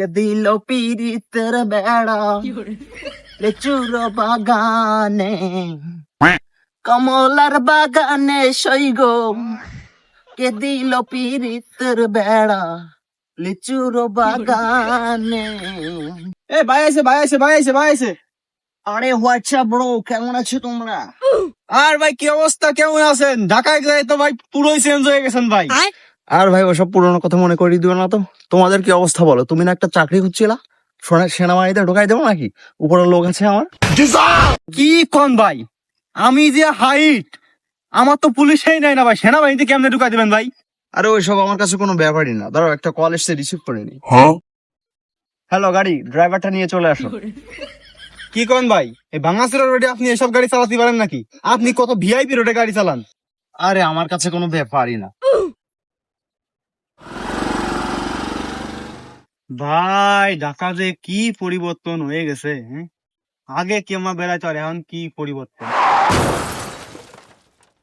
কে দিল পীড়িতের বেড়া লিচুর বাগানে কমলার বাগানে সইগ কে দিল পীড়িতের বেড়া লিচুর বাগানে। এ ভাই আছে ভাই আছে ভাই আছে ভাই আছে। আরে হোয়াটসঅ্যাপ ব্রো, কেমন আছো তোমরা? আর ভাই কি অবস্থা, কেমন আছেন? ঢাকায় যাই তো ভাই পুরোই চেঞ্জ হয়ে গেছেন ভাই। আর ভাই ওসব পুরোনো কথা মনে করিয়ে দিও না তো। তোমাদের কি অবস্থা বলো? তুমি না একটা চাকরি খুঁজছিলা, সেনাবাহিনীতে ঢোকাই দেবো নাকি? উপরে লোক আছে আমার। কি কোন ভাই, আমি যে হাইট, আমার তো পুলিশেই নাই না ভাই, সেনাবাহিনীতে কেমনে ঢুকাই দিবেন ভাই? আরে ওইসব আমার কাছে কোনো ব্যাপারই না। ধরো একটা কল এসে রিসিভ করে নি। হ্যালো গাড়ি ড্রাইভারটা নিয়ে চলে আসো। কি কোন ভাই, এই বাংলাদেশের রোডে আপনি এসব গাড়ি চালাতে পারেন নাকি? আপনি কত ভিআইপি রোডে গাড়ি চালান। আরে আমার কাছে কোনো ব্যাপারই না ভাই ঢাকা যে কি পরিবর্তন হয়ে গেছে, হ্যাঁ? আগে কেমন বেড়াইতো আর এখন কি পরিবর্তন।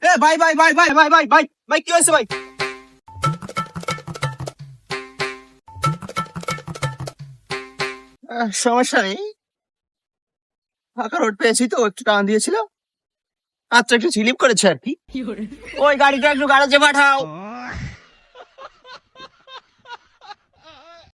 এ ভাই ভাই ভাই ভাই ভাই ভাই ভাই ভাই কি হয়েছে ভাই? সমস্যা নেই, ফাঁকা রোড পেয়েছি তো, একটু টান দিয়েছিল, আচ্ছা একটু স্লিপ করেছে আর কি। ওই গাড়িটা একটু গ্যারেজে পাঠাও।